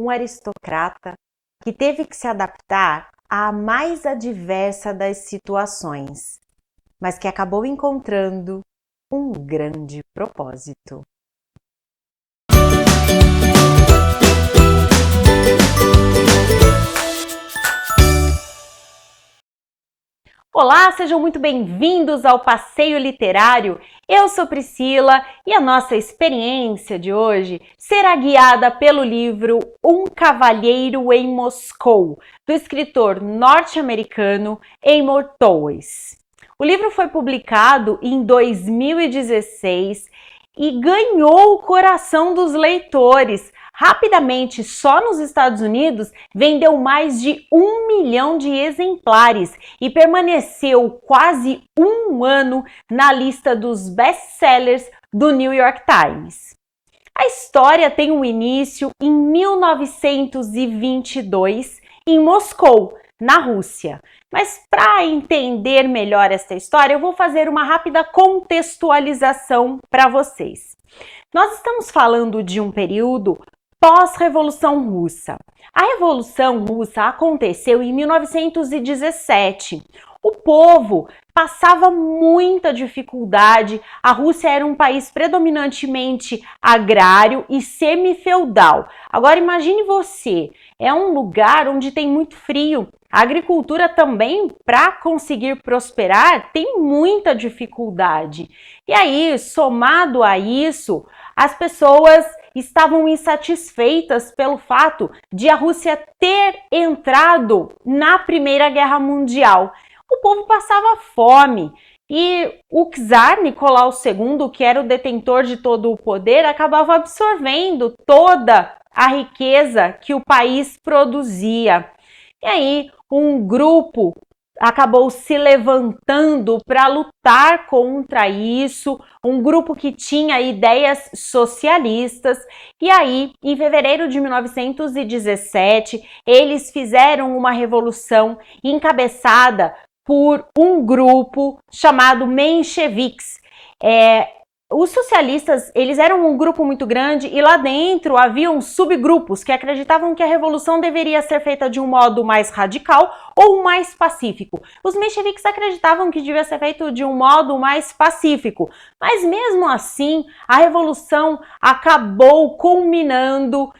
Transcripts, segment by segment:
um aristocrata que teve que se adaptar à mais adversa das situações, mas que acabou encontrando um grande propósito. Olá, sejam muito bem-vindos ao Passeio Literário. Eu sou Priscila e a nossa experiência de hoje será guiada pelo livro Um Cavalheiro em Moscou, do escritor norte-americano Amor Towles. O livro foi publicado em 2016 e ganhou o coração dos leitores. Rapidamente, só nos Estados Unidos, vendeu mais de 1 milhão de exemplares e permaneceu quase um ano na lista dos best-sellers do New York Times. A história tem um início em 1922, em Moscou, na Rússia. Mas para entender melhor esta história, eu vou fazer uma rápida contextualização para vocês. Nós estamos falando de um período pós-Revolução Russa. A Revolução Russa aconteceu em 1917. O povo passava muita dificuldade. A Rússia era um país predominantemente agrário e semi-feudal. Agora imagine você, é um lugar onde tem muito frio. A agricultura também, para conseguir prosperar, tem muita dificuldade. E aí, somado a isso, as pessoas estavam insatisfeitas pelo fato de a Rússia ter entrado na Primeira Guerra Mundial. O povo passava fome e o czar Nicolau II, que era o detentor de todo o poder, acabava absorvendo toda a riqueza que o país produzia. E aí, um grupo acabou se levantando para lutar contra isso, um grupo que tinha ideias socialistas, e aí, em fevereiro de 1917, eles fizeram uma revolução encabeçada por um grupo chamado mencheviques. Os socialistas, eles eram um grupo muito grande e lá dentro haviam subgrupos que acreditavam que a revolução deveria ser feita de um modo mais radical ou mais pacífico. Os mencheviques acreditavam que devia ser feito de um modo mais pacífico, mas mesmo assim a revolução acabou culminando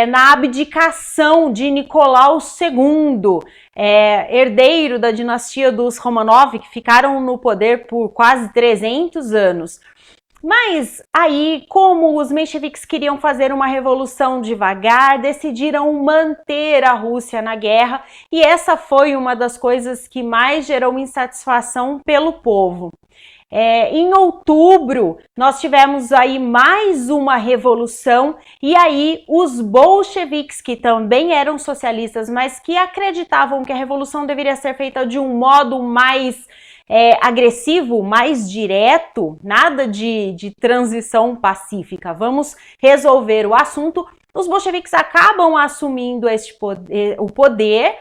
na abdicação de Nicolau II, herdeiro da dinastia dos Romanov, que ficaram no poder por quase 300 anos. Mas aí, como os mencheviques queriam fazer uma revolução devagar, decidiram manter a Rússia na guerra e essa foi uma das coisas que mais gerou insatisfação pelo povo. Em outubro, nós tivemos aí mais uma revolução e aí os bolcheviques, que também eram socialistas, mas que acreditavam que a revolução deveria ser feita de um modo mais agressivo, mais direto, nada de transição pacífica, vamos resolver o assunto. Os bolcheviques acabam assumindo o poder,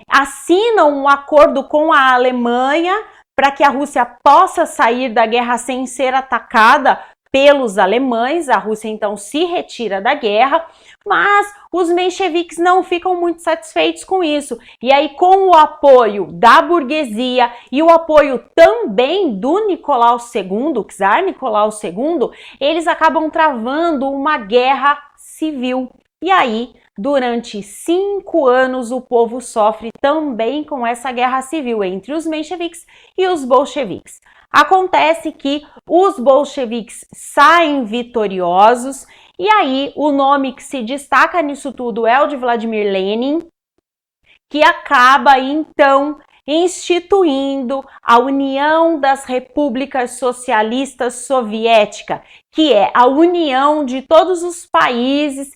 assinam um acordo com a Alemanha para que a Rússia possa sair da guerra sem ser atacada pelos alemães. A Rússia então se retira da guerra, mas os mencheviques não ficam muito satisfeitos com isso. E aí, com o apoio da burguesia e o apoio também do Nicolau II, o czar Nicolau II, eles acabam travando uma guerra civil. E aí, durante 5 anos, o povo sofre também com essa guerra civil entre os mencheviques e os bolcheviques. Acontece que os bolcheviques saem vitoriosos e aí o nome que se destaca nisso tudo é o de Vladimir Lenin, que acaba então instituindo a União das Repúblicas Socialistas Soviéticas, que é a união de todos os países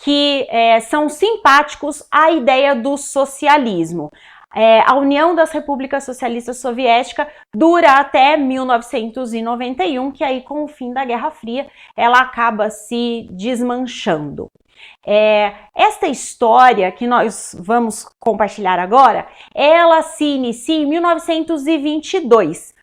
que são simpáticos à ideia do socialismo. A União das Repúblicas Socialistas Soviéticas dura até 1991, que aí com o fim da Guerra Fria ela acaba se desmanchando. Esta história que nós vamos compartilhar agora, ela se inicia em 1922,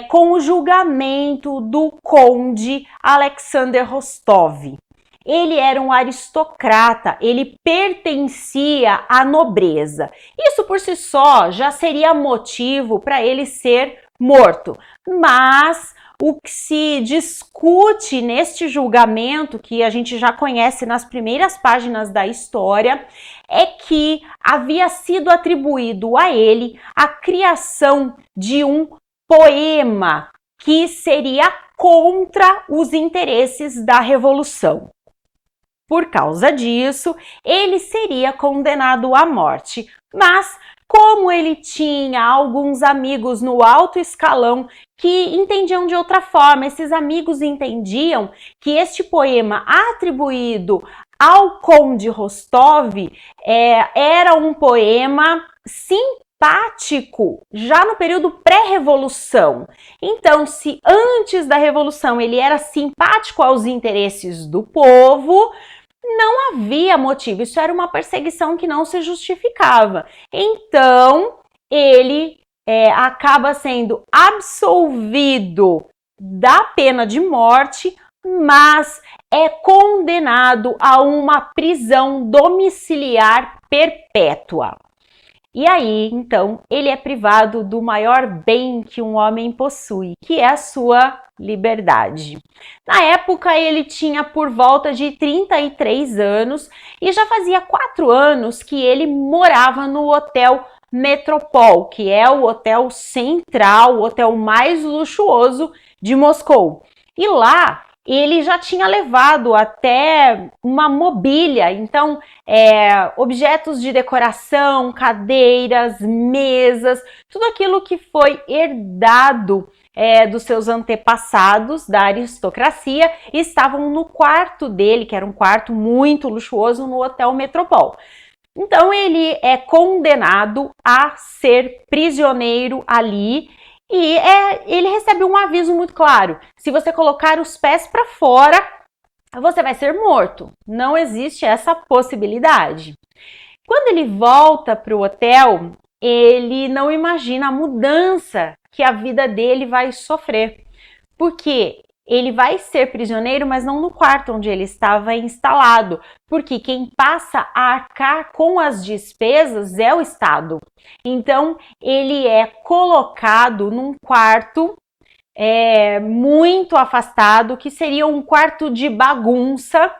com o julgamento do conde Alexander Rostov. ele era um aristocrata, ele pertencia à nobreza. Isso por si só já seria motivo para ele ser morto. Mas o que se discute neste julgamento, que a gente já conhece nas primeiras páginas da história, é que havia sido atribuído a ele a criação de um poema que seria contra os interesses da Revolução. Por causa disso, ele seria condenado à morte, mas como ele tinha alguns amigos no alto escalão que entendiam de outra forma, esses amigos entendiam que este poema atribuído ao Conde Rostov era um poema simpático, já no período pré-revolução. Então, se antes da Revolução ele era simpático aos interesses do povo, não havia motivo, isso era uma perseguição que não se justificava. Então, ele acaba sendo absolvido da pena de morte, mas é condenado a uma prisão domiciliar perpétua. E aí, então, ele é privado do maior bem que um homem possui, que é a sua liberdade. Na época, ele tinha por volta de 33 anos e já fazia 4 anos que ele morava no Hotel Metropol, que é o hotel central, o hotel mais luxuoso de Moscou. E lá, ele já tinha levado até uma mobília, então objetos de decoração, cadeiras, mesas, tudo aquilo que foi herdado dos seus antepassados da aristocracia estavam no quarto dele, que era um quarto muito luxuoso no Hotel Metropol. Então ele é condenado a ser prisioneiro ali. E ele recebe um aviso muito claro: se você colocar os pés para fora, você vai ser morto. Não existe essa possibilidade. Quando ele volta para o hotel, ele não imagina a mudança que a vida dele vai sofrer. Porque ele vai ser prisioneiro, mas não no quarto onde ele estava instalado, porque quem passa a arcar com as despesas é o Estado. Então, ele é colocado num quarto muito afastado, que seria um quarto de bagunça,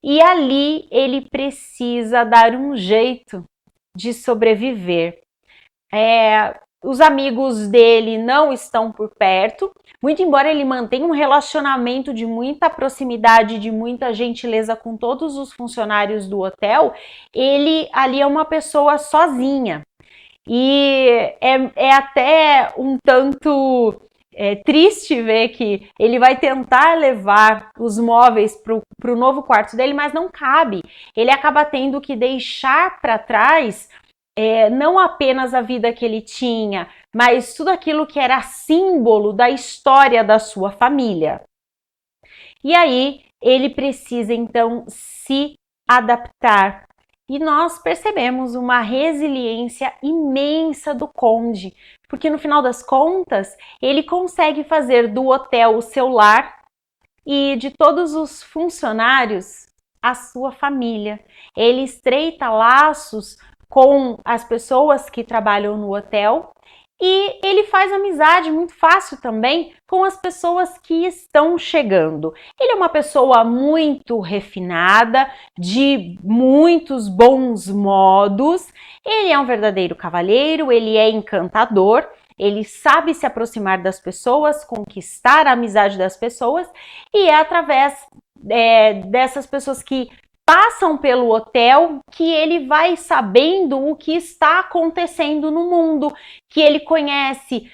e ali ele precisa dar um jeito de sobreviver. Os amigos dele não estão por perto, muito embora ele mantenha um relacionamento de muita proximidade, de muita gentileza com todos os funcionários do hotel, ele ali é uma pessoa sozinha. E é até um tanto triste ver que ele vai tentar levar os móveis para o novo quarto dele, mas não cabe. Ele acaba tendo que deixar para trás não apenas a vida que ele tinha, mas tudo aquilo que era símbolo da história da sua família. E aí ele precisa então se adaptar. E nós percebemos uma resiliência imensa do conde, porque no final das contas ele consegue fazer do hotel o seu lar e de todos os funcionários a sua família. Ele estreita laços com as pessoas que trabalham no hotel e ele faz amizade muito fácil também com as pessoas que estão chegando. Ele é uma pessoa muito refinada, de muitos bons modos, ele é um verdadeiro cavalheiro, ele é encantador, ele sabe se aproximar das pessoas, conquistar a amizade das pessoas, e é através dessas pessoas que passam pelo hotel que ele vai sabendo o que está acontecendo no mundo, que ele conhece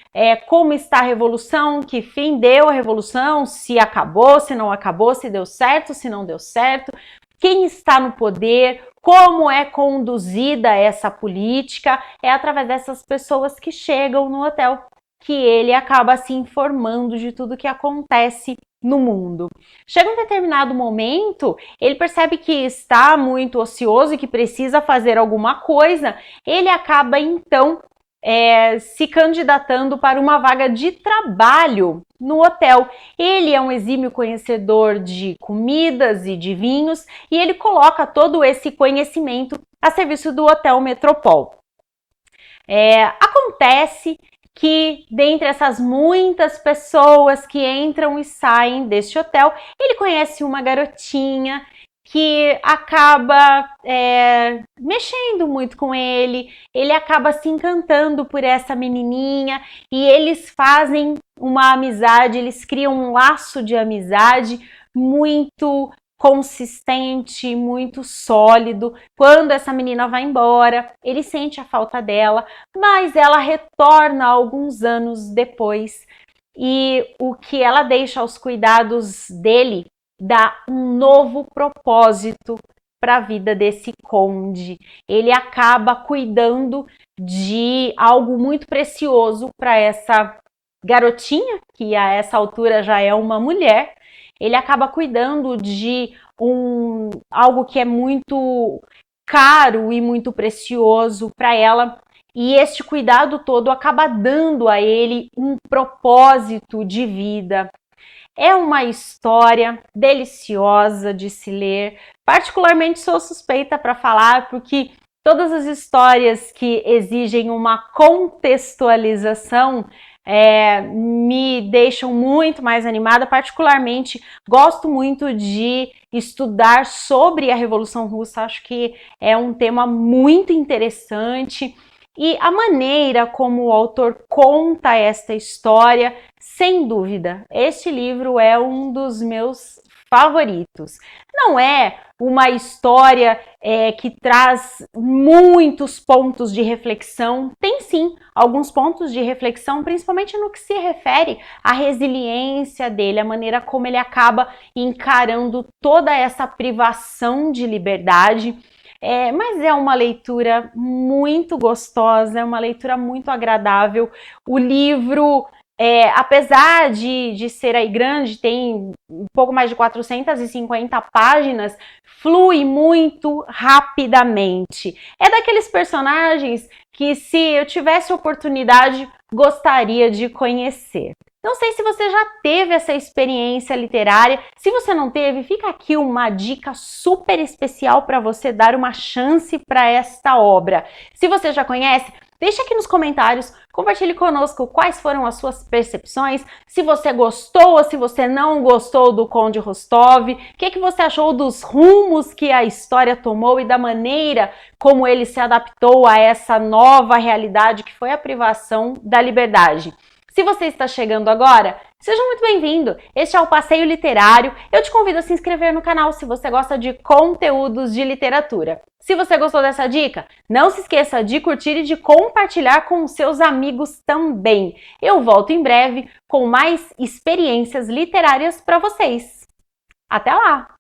como está a revolução, que fim deu a revolução, se acabou, se não acabou, se deu certo, se não deu certo, quem está no poder, como é conduzida essa política. É através dessas pessoas que chegam no hotel que ele acaba se informando de tudo que acontece no mundo. Chega um determinado momento, ele percebe que está muito ocioso e que precisa fazer alguma coisa, ele acaba então se candidatando para uma vaga de trabalho no hotel. Ele é um exímio conhecedor de comidas e de vinhos e ele coloca todo esse conhecimento a serviço do Hotel Metropol. Acontece que, dentre essas muitas pessoas que entram e saem deste hotel, ele conhece uma garotinha que acaba mexendo muito com ele acaba se encantando por essa menininha e eles fazem uma amizade, eles criam um laço de amizade muito consistente, muito sólido. Quando essa menina vai embora, ele sente a falta dela, mas ela retorna alguns anos depois e o que ela deixa aos cuidados dele dá um novo propósito para a vida desse conde. Ele acaba cuidando de algo muito precioso para essa garotinha, que a essa altura já é uma mulher. Ele acaba cuidando de algo que é muito caro e muito precioso para ela. E este cuidado todo acaba dando a ele um propósito de vida. É uma história deliciosa de se ler. Particularmente sou suspeita para falar, porque todas as histórias que exigem uma contextualização me deixam muito mais animada. Particularmente gosto muito de estudar sobre a Revolução Russa. Acho que é um tema muito interessante. E a maneira como o autor conta esta história, sem dúvida, este livro é um dos meus favoritos. Não é uma história que traz muitos pontos de reflexão, tem sim alguns pontos de reflexão, principalmente no que se refere à resiliência dele, a maneira como ele acaba encarando toda essa privação de liberdade. Mas é uma leitura muito gostosa, é uma leitura muito agradável. O livro, apesar de ser aí grande, tem um pouco mais de 450 páginas, flui muito rapidamente. É daqueles personagens que, se eu tivesse oportunidade, gostaria de conhecer. Não sei se você já teve essa experiência literária. Se você não teve, fica aqui uma dica super especial para você dar uma chance para esta obra. Se você já conhece, deixa aqui nos comentários, compartilhe conosco quais foram as suas percepções, se você gostou ou se você não gostou do Conde Rostov, o que você achou dos rumos que a história tomou e da maneira como ele se adaptou a essa nova realidade que foi a privação da liberdade. Se você está chegando agora, seja muito bem-vindo! Este é o Passeio Literário. Eu te convido a se inscrever no canal se você gosta de conteúdos de literatura. Se você gostou dessa dica, não se esqueça de curtir e de compartilhar com os seus amigos também. Eu volto em breve com mais experiências literárias para vocês. Até lá!